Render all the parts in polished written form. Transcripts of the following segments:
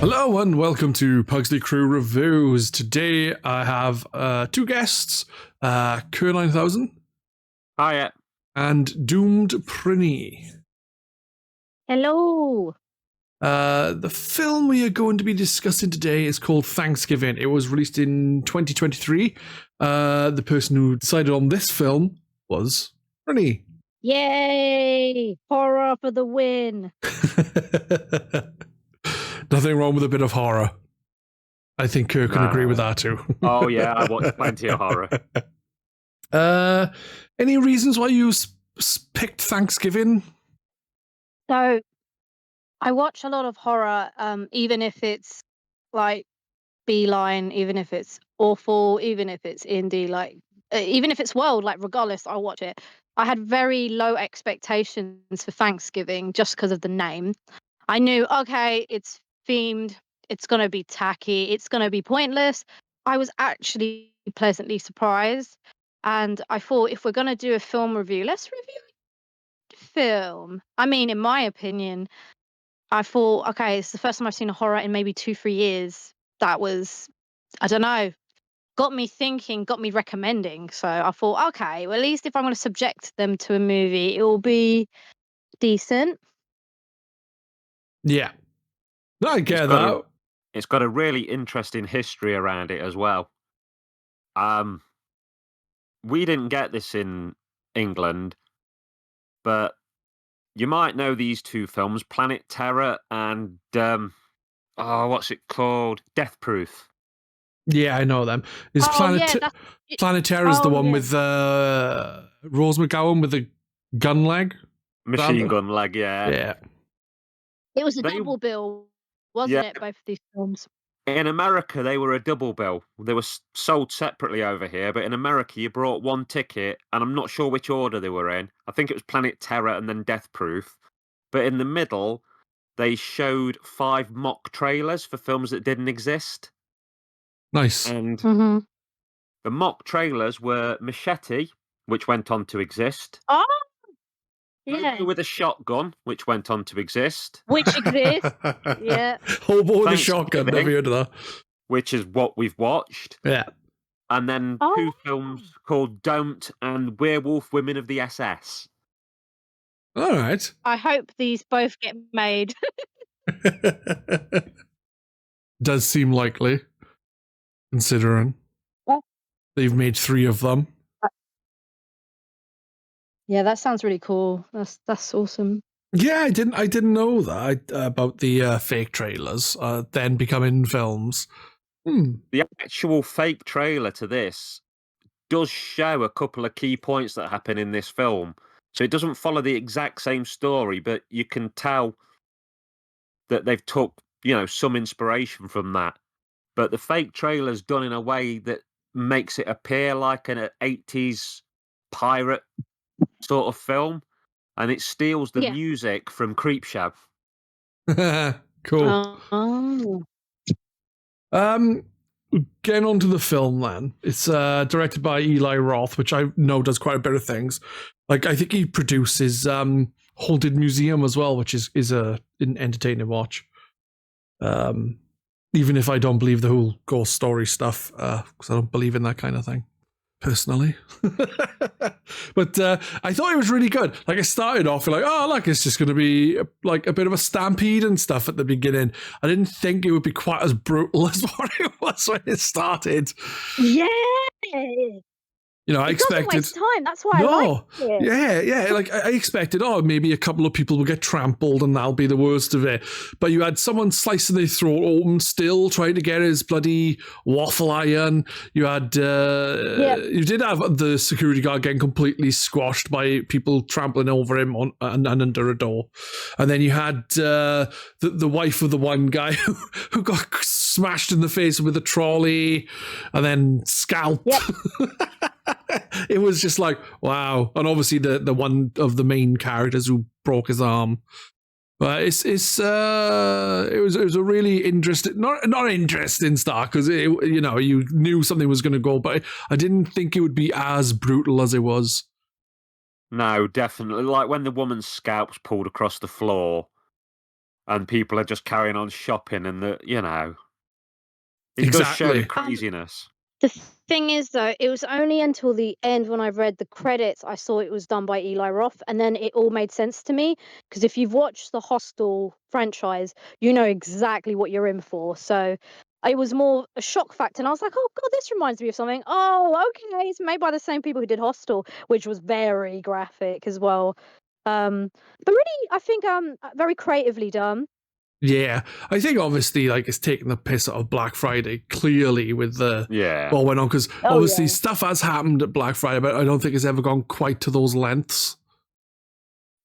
Hello and welcome to Pugsley Crew Reviews. Today I have two guests, Q9000 Hiya. and Doomed Prinny. Hello. The film we are going to be discussing today is called Thanksgiving. It was released in 2023. The person who decided on this film was Prinny. Yay! Horror for the win. Nothing wrong with a bit of horror. I think Kirk can agree with that too. Oh yeah, I watch plenty of horror. Any reasons why you picked Thanksgiving? So, I watch a lot of horror, even if it's like Beeline, even if it's awful, even if it's indie, like even if it's world, like regardless, I'll watch it. I had very low expectations for Thanksgiving just because of the name. I knew, okay, it's themed, it's going to be tacky, it's going to be pointless. I was actually pleasantly surprised. And I thought, if we're going to do a film review, let's review the film. I mean, in my opinion, I thought, okay, it's the first time I've seen a horror in maybe 2-3 years. That was, I don't know, got me thinking, got me recommending. So I thought, okay, well, at least if I'm going to subject them to a movie, it will be decent. Yeah. No, I get that. It's got a really interesting history around it as well. We didn't get this in England, but you might know these two films, Planet Terror and what's it called? Death Proof. Yeah, I know them. Is Planet Terror is the one with Rose McGowan with the gun leg? Machine gun leg, yeah. Yeah. It was a double bill, wasn't it, both of these films? In America, they were a double bill. They were sold separately over here, but in America, you brought one ticket, and I'm not sure which order they were in. I think it was Planet Terror and then Death Proof. But in the middle, they showed 5 mock trailers for films that didn't exist. Nice. And the mock trailers were Machete, which went on to exist. Oh! Yeah. Hobo with a Shotgun, which went on to exist. Which exists. Yeah. Hobo with a Shotgun, never heard of that. Which is what we've watched. Yeah. And then 2 films called Don't and Werewolf Women of the SS. All right. I hope these both get made. Does seem likely, considering they've made 3 of them. Yeah, that sounds really cool. That's awesome. Yeah, I didn't know that about the fake trailers then becoming films. The actual fake trailer to this does show a couple of key points that happen in this film. So it doesn't follow the exact same story, but you can tell that they've took, some inspiration from that. But the fake trailer's done in a way that makes it appear like an 80s pirate sort of film, and it steals the music from Creepshow. Cool. Getting on to the film then. It's directed by Eli Roth, which I know does quite a bit of things. Like, I think he produces Haunted Museum as well, which is an entertaining watch. Even if I don't believe the whole ghost story stuff, because I don't believe in that kind of thing, personally. But I thought it was really good. Like, I started off like, oh, look, it's just going to be like a bit of a stampede and stuff at the beginning. I didn't think it would be quite as brutal as what it was when it started. Yeah. I expected. Doesn't waste time. That's why I liked it. Yeah. Like, I expected, maybe a couple of people will get trampled and that'll be the worst of it. But you had someone slicing their throat open, still trying to get his bloody waffle iron. You had, you did have the security guard getting completely squashed by people trampling over him and under a door. And then you had the wife of the one guy who got smashed in the face with a trolley and then scalped. Yep. It was just like, wow. And obviously the one of the main characters who broke his arm. But it was a really interesting, not interesting start, because you knew something was going to go, but I didn't think it would be as brutal as it was. No, definitely. Like when the woman's scalp's pulled across the floor, and people are just carrying on shopping, and it does show the Exactly. craziness. The thing is, though, it was only until the end when I read the credits I saw it was done by Eli Roth, and then it all made sense to me. Because if you've watched the Hostel franchise, you know exactly what you're in for. So it was more a shock factor, and I was like, "Oh God, this reminds me of something." Oh, okay, it's made by the same people who did Hostel, which was very graphic as well. But really, I think very creatively done. Yeah, I think obviously like it's taking the piss out of Black Friday clearly with the Yeah. what went on, because Oh, obviously yeah. stuff has happened at Black Friday, but I don't think it's ever gone quite to those lengths.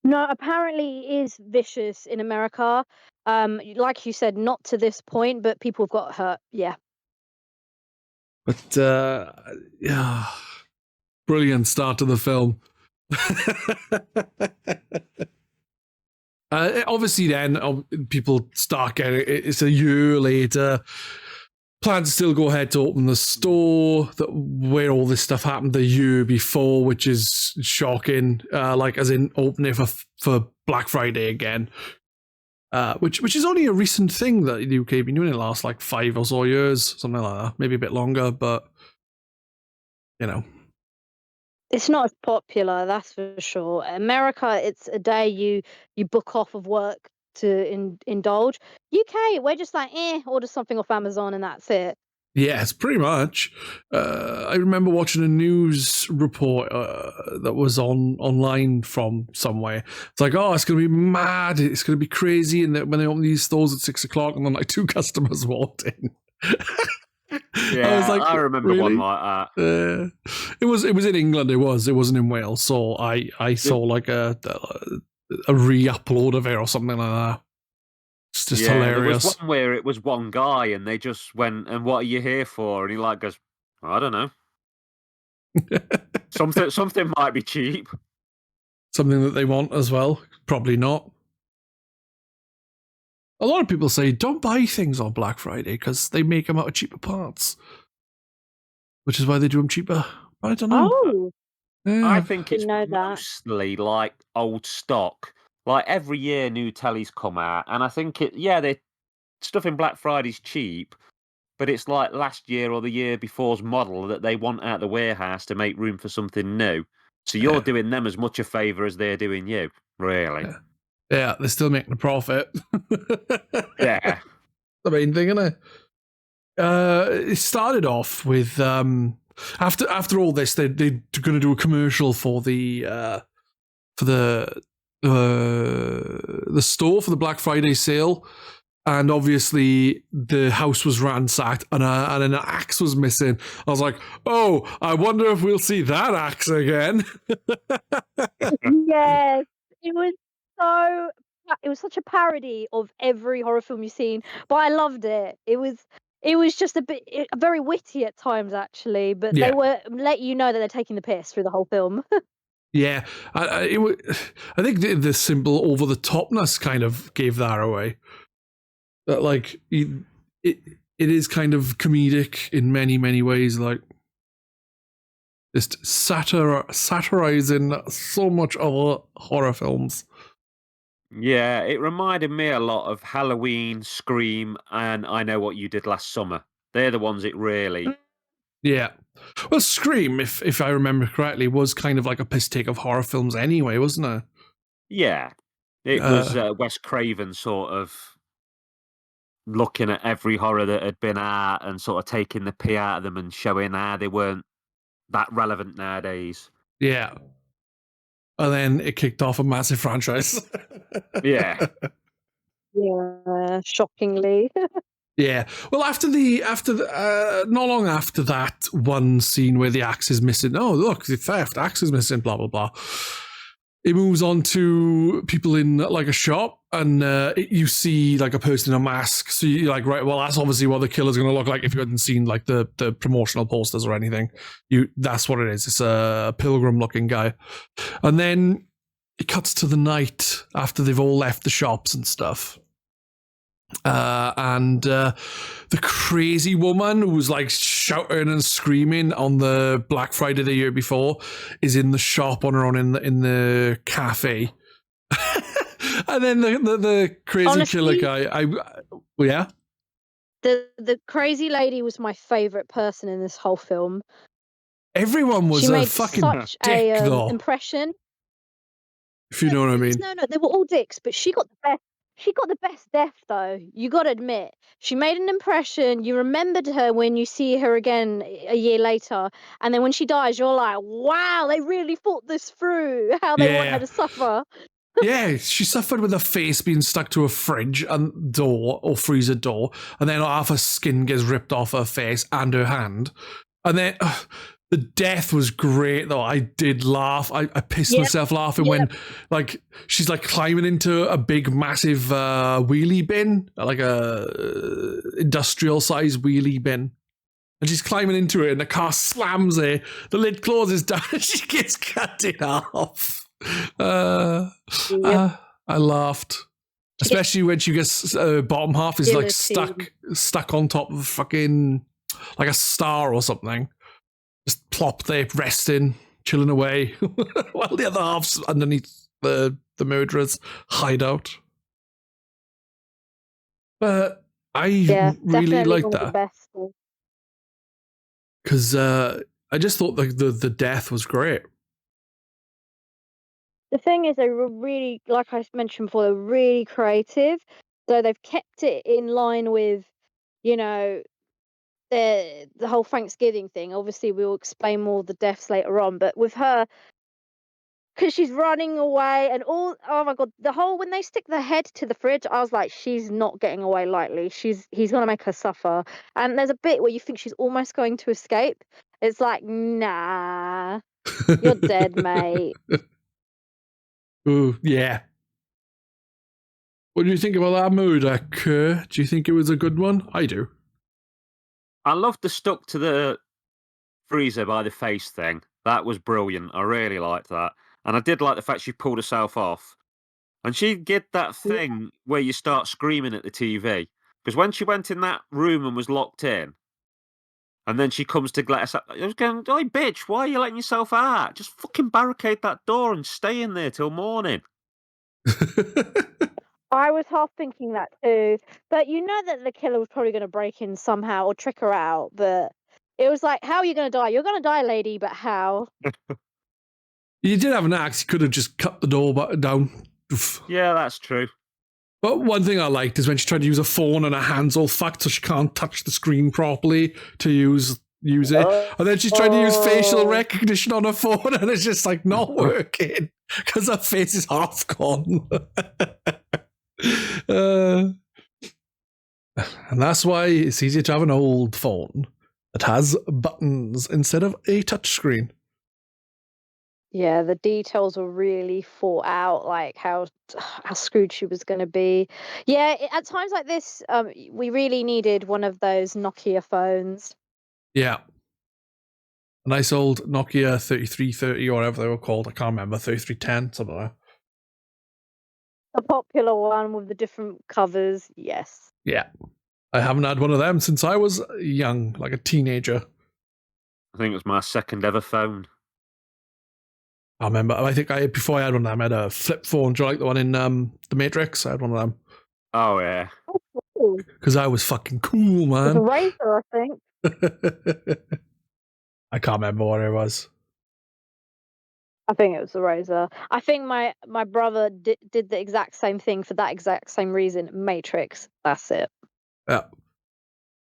No, apparently it is vicious in America. Like you said, not to this point, but people have got hurt. Yeah. But yeah, brilliant start to the film. Obviously, then people start getting. It's a year later. Plan to still go ahead to open the store where all this stuff happened the year before, which is shocking. Like as in open it for Black Friday again. Which is only a recent thing that the UK have been doing in the last like 5 or so years, something like that. Maybe a bit longer, but It's not as popular, that's for sure. America, it's a day you book off of work to indulge. UK, we're just like, order something off Amazon and that's it. Yes, pretty much. I remember watching a news report that was online from somewhere. It's like, oh, it's going to be mad. It's going to be crazy. And when they open these stores at 6 o'clock, and then like 2 customers walked in. Yeah, I remember one like that. It was in England. It wasn't in Wales. So I saw like a re-upload of it or something like that. It's just hilarious. There was one where it was one guy, and they just went, "And what are you here for?" And he like goes, "I don't know. something might be cheap. Something that they want as well. Probably not. A lot of people say don't buy things on Black Friday because they make them out of cheaper parts, which is why they do them cheaper. I don't know. Oh, Yeah. I think it's Didn't know that. mostly like old stock. Like every year, new tellies come out, and I think they stuff in Black Friday's cheap, but it's like last year or the year before's model that they want out the warehouse to make room for something new. So you're doing them as much a favour as they're doing you, really. Yeah, they're still making a profit. Yeah. The main thing, isn't it? It started off with after all this, they're going to do a commercial for the store for the Black Friday sale, and obviously the house was ransacked and an axe was missing. I was like, oh, I wonder if we'll see that axe again. Yes, it was such a parody of every horror film you've seen, but I loved it. It was just very witty at times, actually, but Yeah. they were let you know that they're taking the piss through the whole film. Yeah, I think the simple over the topness kind of gave that away. That like it is kind of comedic in many ways, like just satirizing so much other horror films. Yeah, it reminded me a lot of Halloween, Scream, and I Know What You Did Last Summer. They're the ones it really... Yeah. Well, Scream, if I remember correctly, was kind of like a piss take of horror films anyway, wasn't it? Yeah. It was Wes Craven sort of looking at every horror that had been out and sort of taking the pee out of them and showing how they weren't that relevant nowadays. Yeah. And then it kicked off a massive franchise. Yeah. Yeah, shockingly. Yeah. Well, after not long after that one scene where the axe is missing. Oh, look, the theft, axe is missing, blah, blah, blah. It moves on to people in like a shop, and you see like a person in a mask. So you're like, right, well, that's obviously what the killer's going to look like if you hadn't seen like the promotional posters or anything. That's what it is. It's a pilgrim-looking guy. And then it cuts to the night after they've all left the shops and stuff. And the crazy woman who's like shouting and screaming on the Black Friday the year before is in the shop on her own in the cafe. And then the crazy Honestly, killer guy. Yeah. The crazy lady was my favorite person in this whole film. Everyone was She a made fucking such dick, a though. impression. If you know what I mean. No, they were all dicks, but she got the best. She got the best death, though. You got to admit, she made an impression. You remembered her when you see her again a year later, and then when she dies, you're like, "Wow, they really thought this through. How they want her to suffer." Yeah, she suffered with her face being stuck to a fridge and door or freezer door, and then half her skin gets ripped off her face and her hand. And then the death was great, though. I did laugh. I pissed myself laughing when, like, she's like climbing into a big, massive wheelie bin, like a industrial size wheelie bin. And she's climbing into it, and the car slams her. The lid closes down, and she gets cut in half. I laughed, especially when she gets bottom half is like stuck on top of fucking like a star or something. Just plop there, resting, chilling away, while the other half's underneath the murderer's hideout. But I really liked that because I just thought the death was great. The thing is, they were really, like I mentioned before, they're really creative. So they've kept it in line with, you know, the whole Thanksgiving thing. Obviously, we'll explain more of the deaths later on. But with her, because she's running away and all, oh my God, when they stick the head to the fridge, I was like, she's not getting away lightly. He's going to make her suffer. And there's a bit where you think she's almost going to escape. It's like, nah, you're dead, mate. Ooh, yeah. What do you think about that murder, Kerr? Do you think it was a good one? I do. I loved the stuck to the freezer by the face thing. That was brilliant. I really liked that. And I did like the fact she pulled herself off. And she did that thing where you start screaming at the TV. Because when she went in that room and was locked in, and then she comes to let us out, I was going, "Oi, bitch, why are you letting yourself out? Just fucking barricade that door and stay in there till morning." I was half thinking that too. But you know that the killer was probably going to break in somehow or trick her out. But it was like, how are you going to die? You're going to die, lady, but how? You did have an axe. You could have just cut the door down. Oof. Yeah, that's true. But one thing I liked is when she tried to use a phone and her hand's all fucked so she can't touch the screen properly to use it. And then she's trying to use facial recognition on her phone and it's just like not working because her face is half gone. And that's why it's easier to have an old phone that has buttons instead of a touchscreen. Yeah, the details were really thought out, like how screwed she was going to be. Yeah, at times like this, we really needed one of those Nokia phones. Yeah. A nice old Nokia 3330 or whatever they were called. I can't remember. 3310, something like that. A popular one with the different covers, yes. Yeah. I haven't had one of them since I was young, like a teenager. I think it was my second ever phone. I remember, before I had one of them, I had a flip phone. Do you like the one in The Matrix? I had one of them. Oh, yeah. Because I was fucking cool, man. It was a Razor, I think. I can't remember what it was. I think it was the Razor. I think my brother did the exact same thing for that exact same reason. Matrix. That's it. Yeah.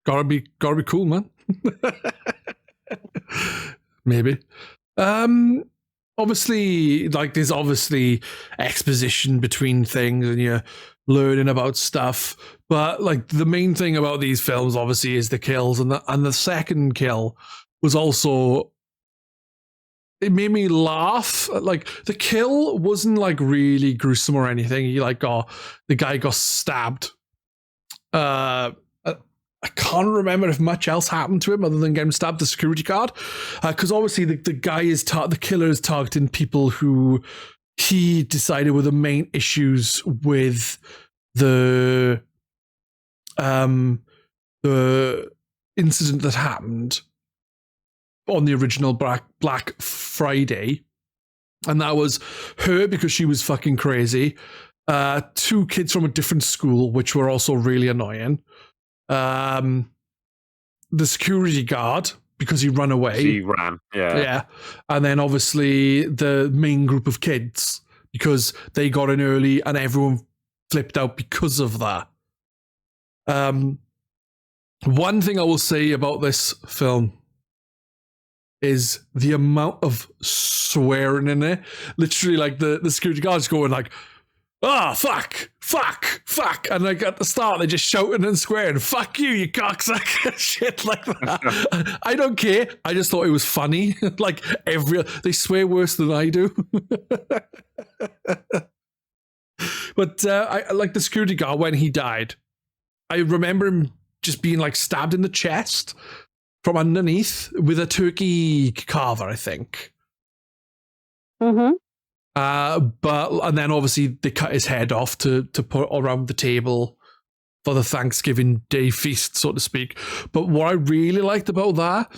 Gotta be cool, man. Maybe. Obviously, like there's obviously exposition between things and you're learning about stuff. But like the main thing about these films obviously is the kills, and the second kill was also, it made me laugh. Like the kill wasn't like really gruesome or anything. The guy got stabbed. I can't remember if much else happened to him other than getting stabbed the security guard. Because obviously the killer is targeting people who he decided were the main issues with the incident that happened on the original Black Friday. And that was her because she was fucking crazy. two kids from a different school, which were also really annoying. The security guard, because he ran away. He ran, Yeah. And then obviously the main group of kids, because they got in early and everyone flipped out because of that. One thing I will say about this film is the amount of swearing in it. Literally, like, the security guard's going like, fuck. And like at the start, they're just shouting and swearing, fuck you, you cocksucker, shit like that. I don't care. I just thought it was funny. Like, they swear worse than I do. But I like the security guard when he died. I remember him just being like stabbed in the chest from underneath with a turkey carver, I think. Mm-hmm. And then obviously they cut his head off to put around the table for the Thanksgiving Day feast, so to speak. But what I really liked about that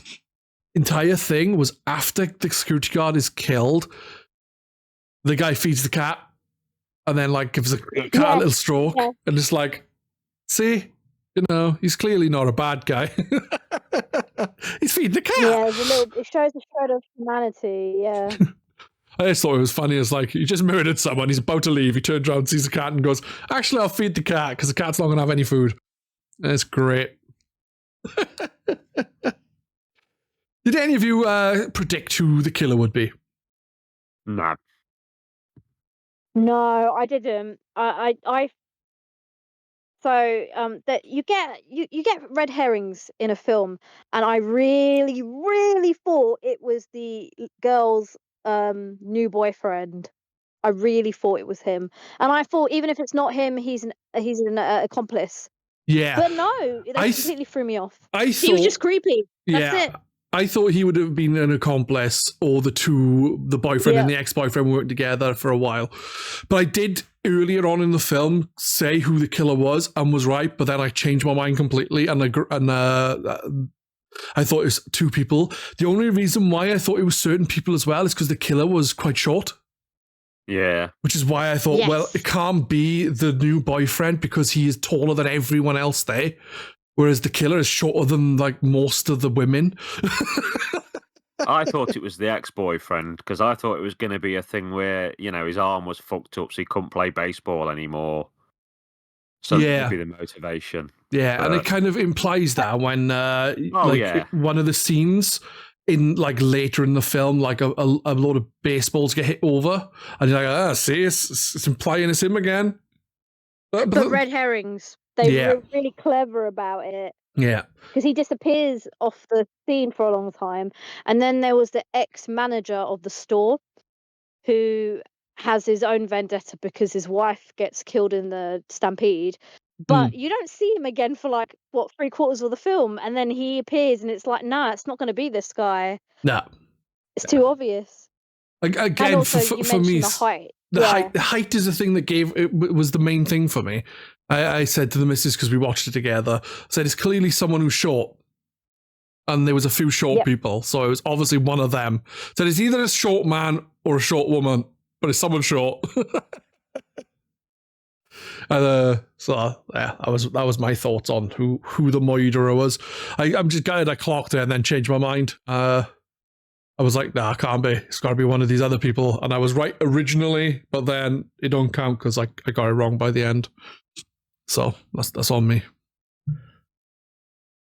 entire thing was after the security guard is killed, the guy feeds the cat and then like gives the cat a little stroke and it's like, see, you know, he's clearly not a bad guy. He's feeding the cat. Yeah, it shows a shred of humanity, yeah. I just thought it was funny. It's like, he just murdered someone. He's about to leave. He turns around, sees the cat, and goes, actually, I'll feed the cat because the cat's not going to have any food. It's great. Did any of you predict who the killer would be? Nah. No, I didn't. So that you get red herrings in a film, and I really, really thought it was the girl's new boyfriend. I really thought it was him, and I thought even if it's not him, he's an accomplice. Yeah, but no, that completely threw me off. He was just creepy. That's it. I thought he would have been an accomplice, or the boyfriend and the ex-boyfriend worked together for a while. But I did earlier on in the film say who the killer was and was right, but then I changed my mind completely and I thought it was two people. The only reason why I thought it was certain people as well is because the killer was quite short. Yeah. Which is why I thought, well, it can't be the new boyfriend because he is taller than everyone else there. Whereas the killer is shorter than like most of the women. I thought it was the ex-boyfriend because I thought it was going to be a thing where, you know, his arm was fucked up so he couldn't play baseball anymore. So that would be the motivation. Yeah, but... and it kind of implies that when one of the scenes in like later in the film, like a load of baseballs get hit over, and you're like, see, it's implying it's him again. But red herrings. They were really clever about it. Yeah. Because he disappears off the scene for a long time. And then there was the ex-manager of the store who has his own vendetta because his wife gets killed in the stampede. But you don't see him again for like, 3/4 of the film. And then he appears and it's like, nah, it's not going to be this guy. No. It's too obvious. Again, and also, for me, the height. The height is the thing that was the main thing for me. I said to the missus, because we watched it together, I said, it's clearly someone who's short. And there was a few short people, so it was obviously one of them. So it's either a short man or a short woman, but it's someone short. And that was my thoughts on who the murderer was. I'm just glad I clocked it and then changed my mind. I was like, nah, it can't be. It's got to be one of these other people. And I was right originally, but then it don't count because I got it wrong by the end. So that's on me.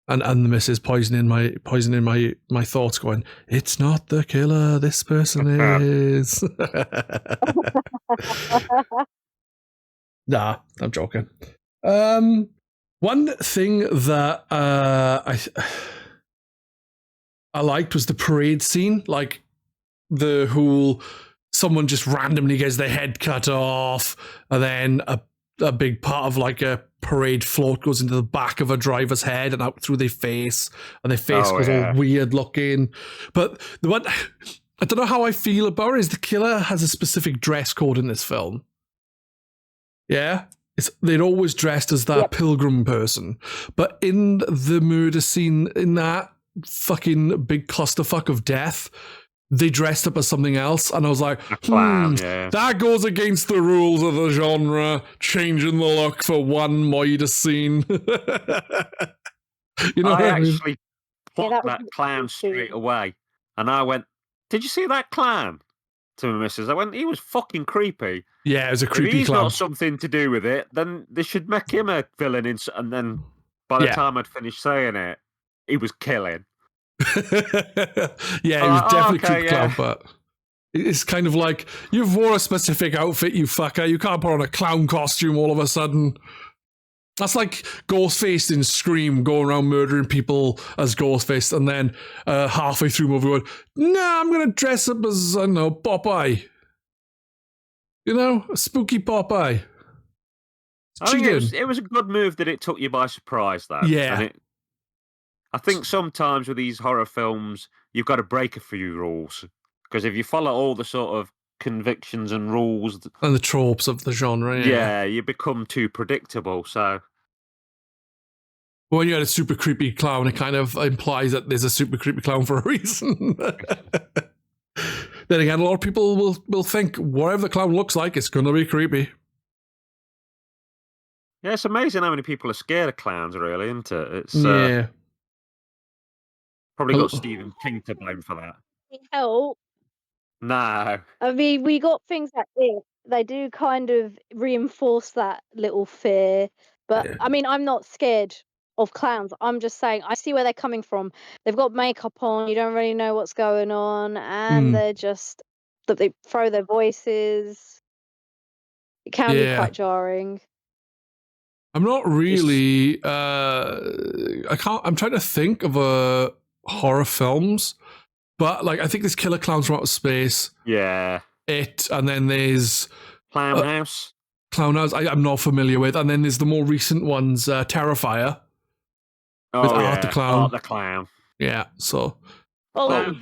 And the missus poisoning my thoughts, going, it's not the killer, this person is. Nah, I'm joking. One thing that I liked was the parade scene, like the whole someone just randomly gets their head cut off, and then a big part of like a parade float goes into the back of a driver's head and out through their face, and their face goes all weird looking. But the one I don't know how I feel about it is the killer has a specific dress code in this film. Yeah, they're always dressed as that pilgrim person, but in the murder scene, in that fucking big clusterfuck of death, they dressed up as something else, and I was like, A clown, yeah. that goes against the rules of the genre, changing the look for one Moida scene. You know what I I mean? actually plucked that clown straight away, and I went, "Did you see that clown?" To my missus, I went, "He was fucking creepy. Yeah, it was a If creepy he's clown. not something to do with it, then they should make him a villain." And then by the Yeah. time I'd finished saying it, he was killing. Yeah, it was definitely okay, creepy clown, yeah. but it's kind of like, you've wore a specific outfit, you fucker. You can't put on a clown costume all of a sudden. That's like Ghostface in Scream going around murdering people as Ghostface, and then halfway through the movie going, nah, I'm going to dress up as, I don't know, Popeye. You know, a spooky Popeye. I think it was a good move that it took you by surprise, though. Yeah. And I think sometimes with these horror films, you've got to break a few rules. Because if you follow all the sort of convictions and rules and the tropes of the genre, yeah, you become too predictable. So when you had a super creepy clown, it kind of implies that there's a super creepy clown for a reason. Then again, a lot of people will think whatever the clown looks like, it's going to be creepy. yeah, it's amazing how many people are scared of clowns, really, isn't it? It's Yeah. probably got Stephen King to blame for that. Help. No. I mean, we got things like this. They do kind of reinforce that little fear. But Yeah. I mean, I'm not scared of clowns. I'm just saying, I see where they're coming from. They've got makeup on. You don't really know what's going on, and they're just that they throw their voices. It can be quite jarring. I'm not really. I'm trying to think of horror films, but like I think there's Killer Clowns from Outer Space. Yeah. It, and then there's Clown House. Clown House. I'm not familiar with, and then there's the more recent ones, Terrifier. With Art the Clown. Art the Clown. Yeah. So. House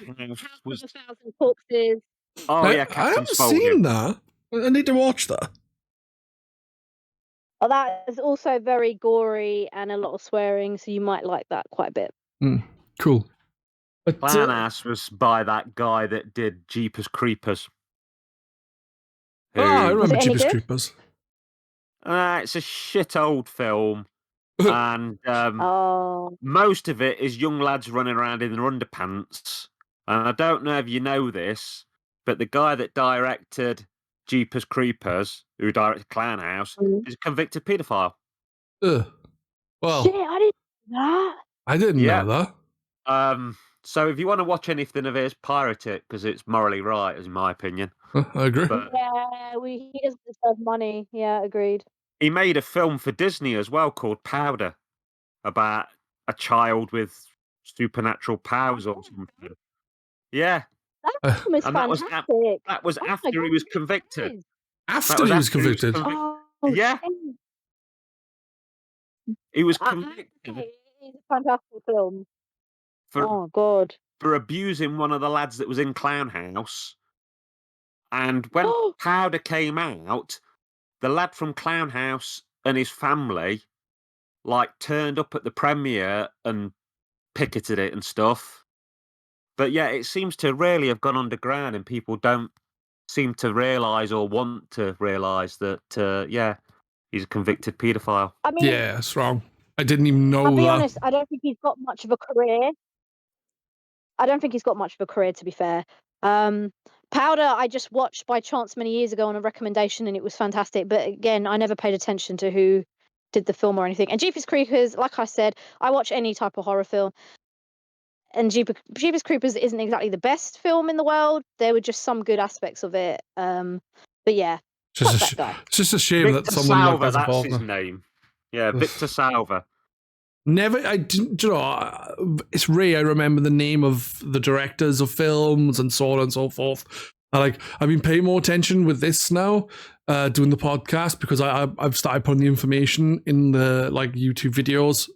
was 1,000 Corpses. Oh yeah, I haven't seen that. I need to watch that. Oh, that is also very gory and a lot of swearing, so you might like that quite a bit. Cool. But, Clown House was by that guy that did Jeepers Creepers. I remember Jeepers Creepers. It's a shit old film. And most of it is young lads running around in their underpants. And I don't know if you know this, but the guy that directed Jeepers Creepers, who directed Clown House, is a convicted paedophile. Well, shit, I didn't know that. I didn't know that. So if you want to watch anything of his, pirate it, because it's morally right, in my opinion. I agree. But he doesn't deserve money. Yeah, agreed. He made a film for Disney as well called Powder, about a child with supernatural powers or something. Yeah. That film is fantastic. That was after he was convicted. After he was convicted? Yeah. He was convicted. It's a fantastic film. Oh, God. For abusing one of the lads that was in Clown House. And when Powder came out, the lad from Clown House and his family turned up at the premiere and picketed it and stuff. But yeah, it seems to really have gone underground, and people don't seem to realise or want to realise that he's a convicted paedophile. I mean, yeah, it's wrong. I didn't even know I'll be that. honest, I don't think he's got much of a career. To be fair. Powder, I just watched by chance many years ago on a recommendation, and it was fantastic. But again, I never paid attention to who did the film or anything. And Jeepers Creepers, like I said, I watch any type of horror film. And Jeepers Creepers isn't exactly the best film in the world. There were just some good aspects of it. But yeah, it's just a shame Victor that someone Salva, like that's his involved. name. Yeah, Victor Salva. I didn't, it's rare I remember the name of the directors of films and so on and so forth. I've been paying more attention with this now, doing the podcast, because I've started putting the information in the YouTube videos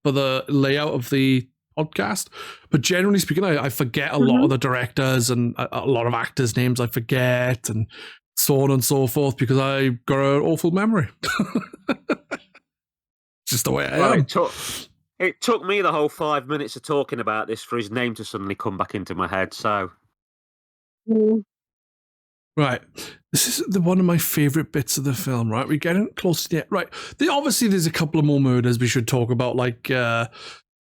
for the layout of the podcast. But generally speaking, I forget a lot of the directors and a lot of actors' names I forget, and so on and so forth, because I've got an awful memory. Just the way I am. It took me the whole 5 minutes of talking about this for his name to suddenly come back into my head. So Right. This is one of my favorite bits of the film, right? We're getting close to the end. Right. Obviously, there's a couple of more murders we should talk about. Like, the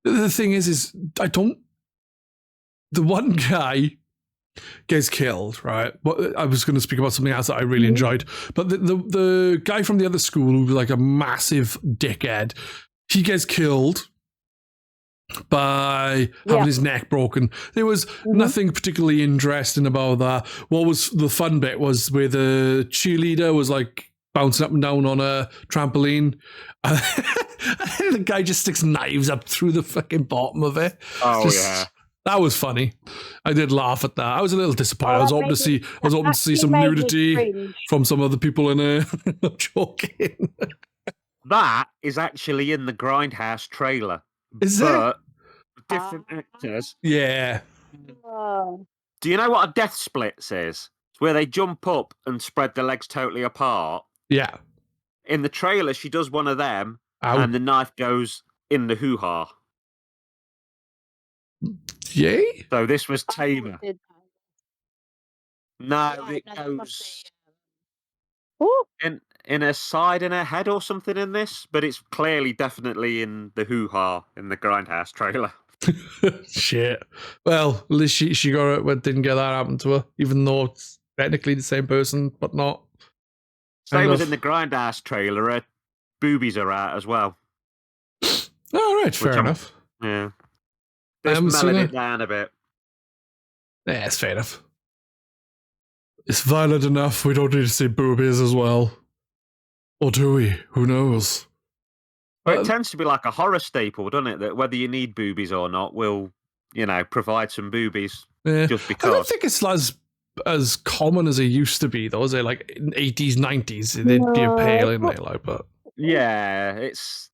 thing is the one guy gets killed, right? But I was going to speak about something else that I really enjoyed. But the guy from the other school who was like a massive dickhead, he gets killed by having his neck broken. There was nothing particularly interesting about that. What was the fun bit was where the cheerleader was like bouncing up and down on a trampoline. And the guy just sticks knives up through the fucking bottom of it. Oh, yeah. That was funny. I did laugh at that. I was a little disappointed. I was hoping to see some nudity from some other people in there. I'm joking. That is actually in the Grindhouse trailer. Is but different actors. Yeah. Do you know what a death splits is? It's where they jump up and spread their legs totally apart. Yeah. In the trailer, she does one of them, Ow. and the knife goes in the hoo-ha. Yay? So this was tamer. No, it goes in her side, in her head or something in this, but it's clearly definitely in the hoo-ha in the Grindhouse trailer. Shit. Well, at least she got it, but didn't get that happen to her, even though it's technically the same person, but not. Same as in the Grindhouse trailer, her boobies are out as well. All right, fair enough. Yeah. Just mellowed it down a bit. Yeah, it's fair enough. It's violent enough. We don't need to see boobies as well. Or do we? Who knows? But it tends to be like a horror staple, doesn't it? That whether you need boobies or not, we'll, provide some boobies just because. I don't think it's as common as it used to be, though. Is it like in 80s, 90s? They'd be a pale in there, like, but. Yeah, it's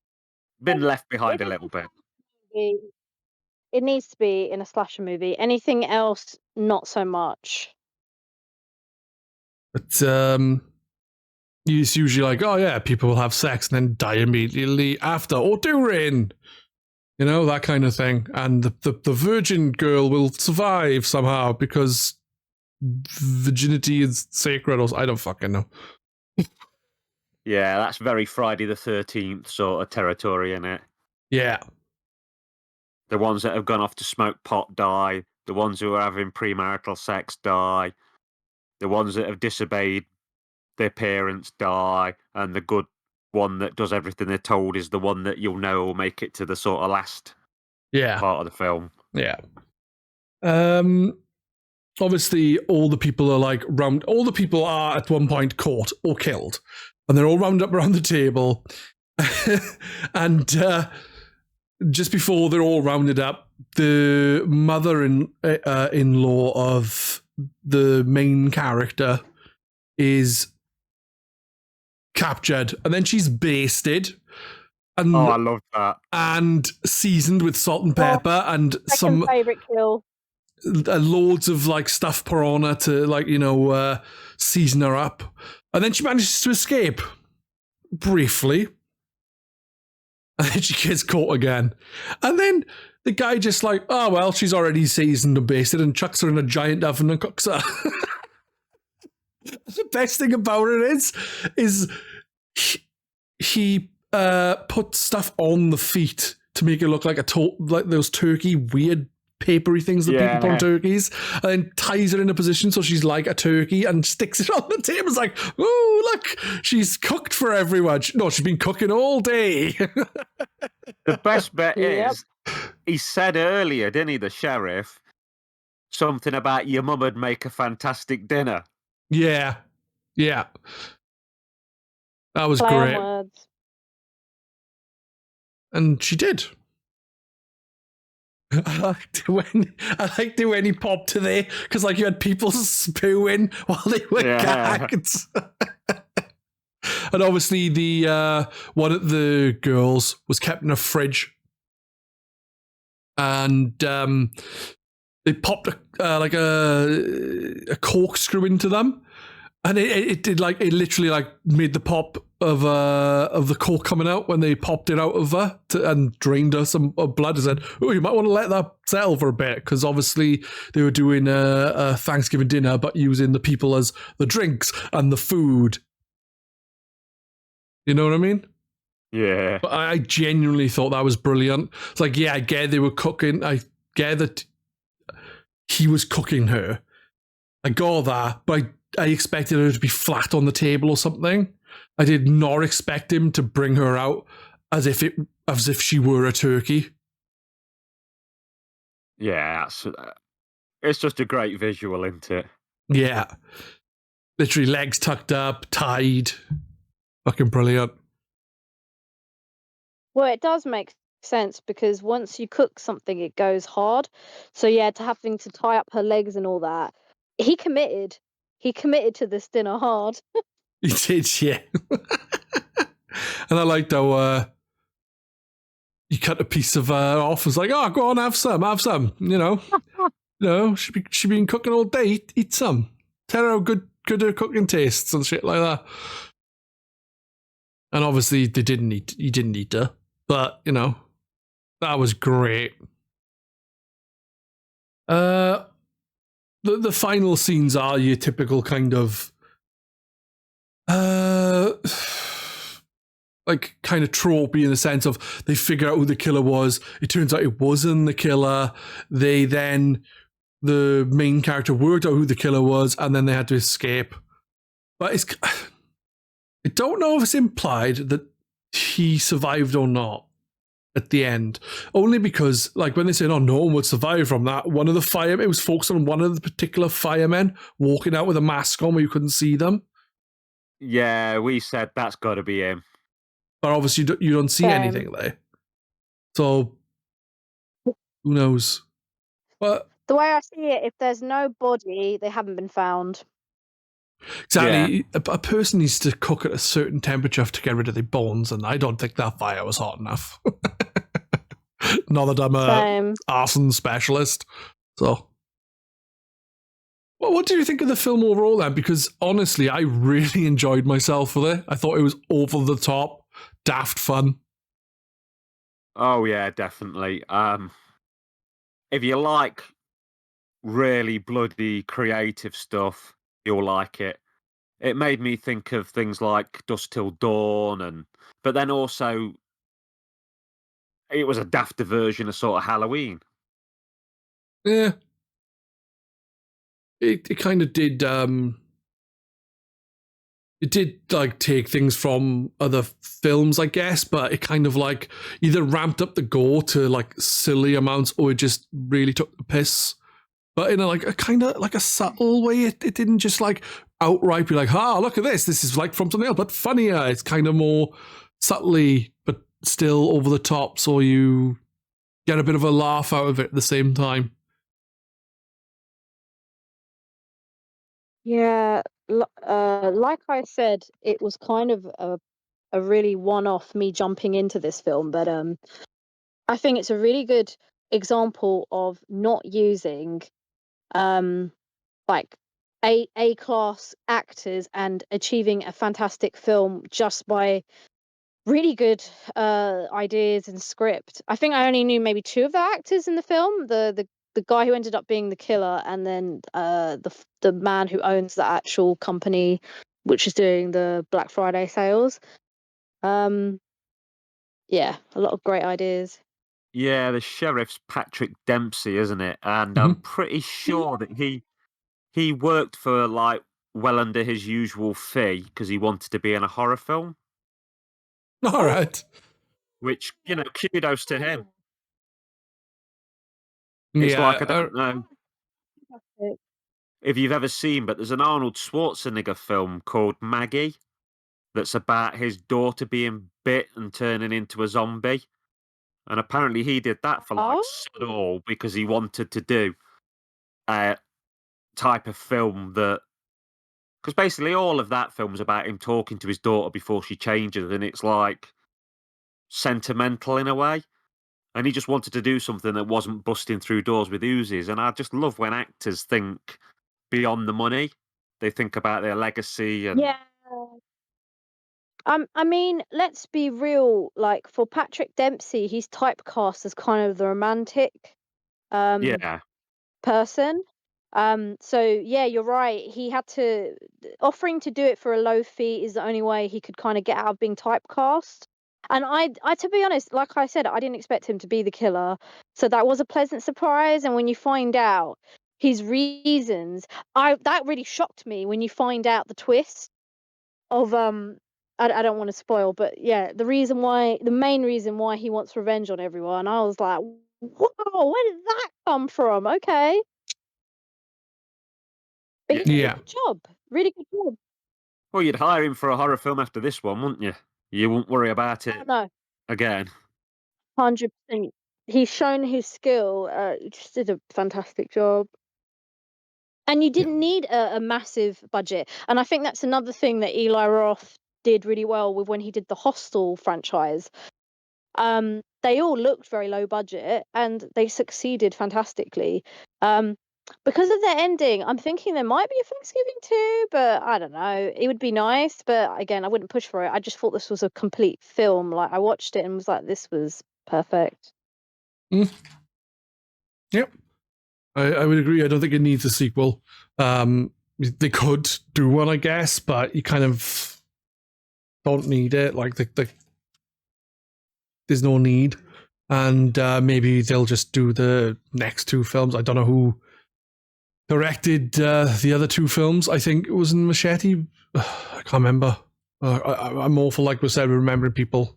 been left behind a little bit. It needs to be in a slasher movie. Anything else, not so much. But it's usually like, oh yeah, people will have sex and then die immediately after or during, that kind of thing. And the virgin girl will survive somehow because virginity is sacred, or I don't fucking know. Yeah, that's very Friday the 13th sort of territory, isn't it? Yeah. The ones that have gone off to smoke pot die. The ones who are having premarital sex die. The ones that have disobeyed their parents die. And the good one that does everything they're told is the one that you'll know will make it to the sort of last part of the film. Yeah. Obviously, all the people are at one point caught or killed. And they're all round up around the table. And just before they're all rounded up, the mother-in-law of the main character is captured, and then she's basted. And, I love that. And seasoned with salt and pepper, and some favorite kill. Loads of like stuff put on her to season her up, and then she manages to escape briefly. And then she gets caught again. And then the guy just like, oh, well, she's already seasoned and basted, and chucks her in a giant oven and cooks her. The best thing about it is he puts stuff on the feet to make it look like like those turkey weird papery things that people put on turkeys, and then ties her in a position so she's like a turkey and sticks it on the table. It's like, oh, look, she's cooked for everyone. No, she's been cooking all day. The best bit is, he said earlier, didn't he, the sheriff, something about your mum would make a fantastic dinner. Yeah. That was great. Words. And she did. I liked it when he popped to there, because you had people spewing while they were gagged. And obviously the one of the girls was kept in a fridge, and they popped a corkscrew into them, And it did it literally made the pop of the cork coming out when they popped it out of her and drained her some blood. And said, "Oh, you might want to let that settle for a bit," because obviously they were doing a Thanksgiving dinner, but using the people as the drinks and the food. You know what I mean? Yeah. But I genuinely thought that was brilliant. It's I get they were cooking. I get that he was cooking her. I got that, but I expected her to be flat on the table or something. I did not expect him to bring her out as if she were a turkey. Yeah, it's just a great visual, isn't it? Yeah. Literally legs tucked up, tied. Fucking brilliant. Well, it does make sense because once you cook something, it goes hard. So yeah, to having to tie up her legs and all that, he committed. He committed to this dinner hard. He did, yeah. And I liked how you cut a piece of off. It's oh, go on, have some. She been cooking all day. Eat some. Tell her how good her cooking tastes and shit like that. And obviously, he didn't eat her. But, that was great. The final scenes are your typical kind of kind of tropey in the sense of they figure out who the killer was. It turns out it wasn't the killer. The main character worked out who the killer was, and then they had to escape. But I don't know if it's implied that he survived or not at the end. Only because, when they said, "Oh, no one would survive from that," one of the firemen, it was focused on one of the particular firemen walking out with a mask on where you couldn't see them. Yeah, we said that's got to be him. But obviously, you don't see anything there. So, who knows? But the way I see it, if there's no body, they haven't been found. Exactly. Yeah. A person needs to cook at a certain temperature to get rid of their bones, and I don't think that fire was hot enough. Not that I'm a arson specialist. So, well, what do you think of the film overall then? Because honestly, I really enjoyed myself with it. I thought it was over the top, daft fun. Oh yeah, definitely. If you like really bloody creative stuff, you'll like it. It made me think of things like Dusk Till Dawn, but then also it was a dafter version of sort of Halloween. Yeah. It kind of did it did take things from other films, I guess, but it kind of either ramped up the gore to silly amounts or it just really took the piss. But in a kind of a subtle way, it didn't just outright be look at this. This is from something else, but funnier. It's kind of more subtly, but still over the top, so you get a bit of a laugh out of it at the same time. Yeah, like I said, it was kind of a really one-off me jumping into this film, but I think it's a really good example of not using A-class actors and achieving a fantastic film just by really good ideas and script. I think I only knew maybe two of the actors in the film, the guy who ended up being the killer, and then the man who owns the actual company which is doing the Black Friday sales. Yeah, a lot of great ideas. Yeah, the sheriff's Patrick Dempsey, isn't it? And I'm pretty sure that he worked for well under his usual fee because he wanted to be in a horror film. All right. Which, kudos to him. It's I don't know if you've ever seen, but there's an Arnold Schwarzenegger film called Maggie that's about his daughter being bit and turning into a zombie. And apparently he did that for sod all because he wanted to do a type of film because basically all of that film is about him talking to his daughter before she changes, and it's sentimental in a way. And he just wanted to do something that wasn't busting through doors with Uzis. And I just love when actors think beyond the money. they think about their legacy and Yeah. I mean, let's be real. Like for Patrick Dempsey, he's typecast as kind of the romantic yeah. person. So yeah, you're right. He had to offering to do it for a low fee is the only way he could kind of get out of being typecast. And I to be honest, like I said, I didn't expect him to be the killer. So that was a pleasant surprise. And when you find out his reasons, that really shocked me when you find out the twist of I don't want to spoil, but yeah, the main reason why he wants revenge on everyone. I was like, whoa, where did that come from? Okay. But he did a Yeah. good job. Really good job. Well, you'd hire him for a horror film after this one, wouldn't you? You wouldn't worry about it No, again. 100%. He's shown his skill. He just did a fantastic job. And you didn't need a massive budget. And I think that's another thing that Eli Roth did really well with when he did the Hostel franchise. They all looked very low budget and they succeeded fantastically. Because of their ending, I'm thinking there might be a Thanksgiving too, but I don't know. It would be nice, but again, I wouldn't push for it. I just thought this was a complete film. Like I watched it and was like, this was perfect. Yep. I would agree. I don't think it needs a sequel. They could do one, I guess, but you kind of don't need it. Like there's no need. And maybe they'll just do the next two films. I don't know who directed the other two films. I think it was in Machete. I can't remember. I'm awful, like we said, remembering people.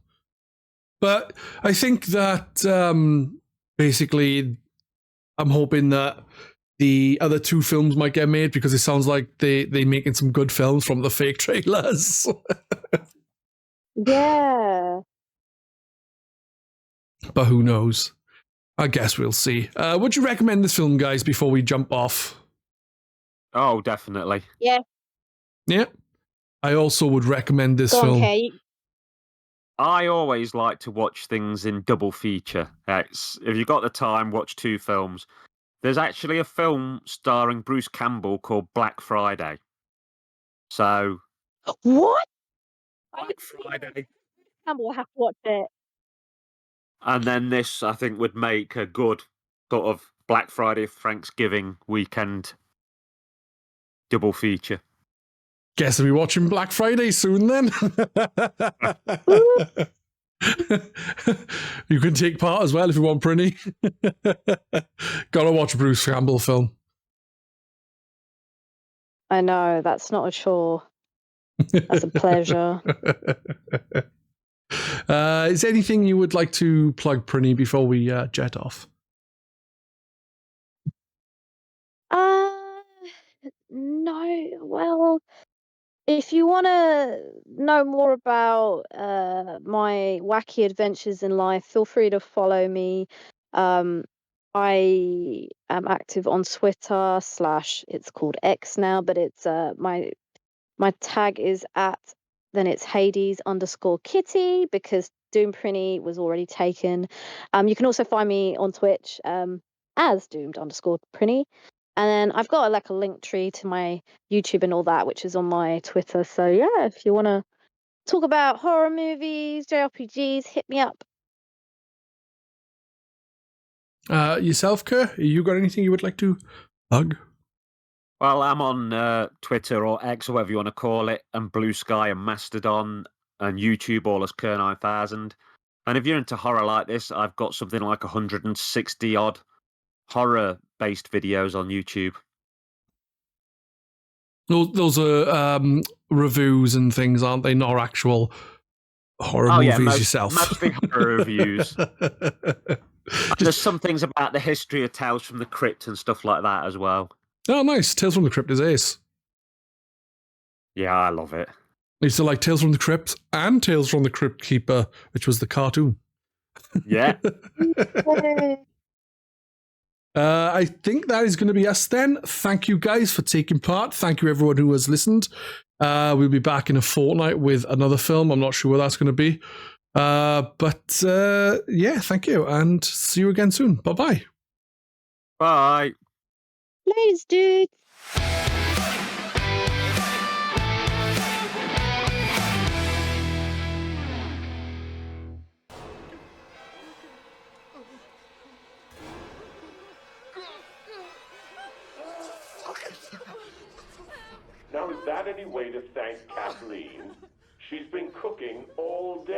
But I think that basically I'm hoping that the other two films might get made because it sounds like they're making some good films from the fake trailers. Yeah. But who knows? I guess we'll see. Would you recommend this film, guys, before we jump off? Oh, definitely. Yeah. Yeah. I also would recommend this Go on, film. Kate. I always like to watch things in double feature. If you've got the time, watch two films. There's actually a film starring Bruce Campbell called Black Friday. So, What? Black Friday. Campbell, I have to watch it. And then this, I think, would make a good sort of Black Friday, Thanksgiving weekend double feature. Guess we'll be watching Black Friday soon then. You can take part as well if you want, Prinny. Gotta watch a Bruce Campbell film. I know, that's not a chore. That's a pleasure. Is there anything you would like to plug, Prinny, before we jet off? No. Well, if you want to know more about my wacky adventures in life, feel free to follow me. I am active on Twitter / it's called X now, but it's my tag is then it's Hades_Kitty because Doomed Prinny was already taken. You can also find me on Twitch as Doomed_Prinny. And then I've got like a link tree to my YouTube and all that, which is on my Twitter. So yeah, if you want to talk about horror movies, JRPGs, hit me up. Yourself, Kerr? You got anything you would like to plug? Well, I'm on Twitter or X or whatever you want to call it, and Blue Sky and Mastodon and YouTube all as Kerr9000. And if you're into horror like this, I've got something like 160 odd horror-based videos on YouTube. Those are reviews and things, aren't they? Not actual horror movies yourself. Mostly horror reviews. There's some things about the history of Tales from the Crypt and stuff like that as well. Oh, nice. Tales from the Crypt is ace. Yeah, I love it. I used to like Tales from the Crypt and Tales from the Crypt Keeper, which was the cartoon. Yeah. I think that is going to be us then. Thank you guys for taking part. Thank you everyone who has listened. We'll be back in a fortnight with another film. I'm not sure where that's going to be. But yeah, thank you and see you again soon. Bye-bye. Bye. Please, dude. had any way to thank Kathleen? She's been cooking all day.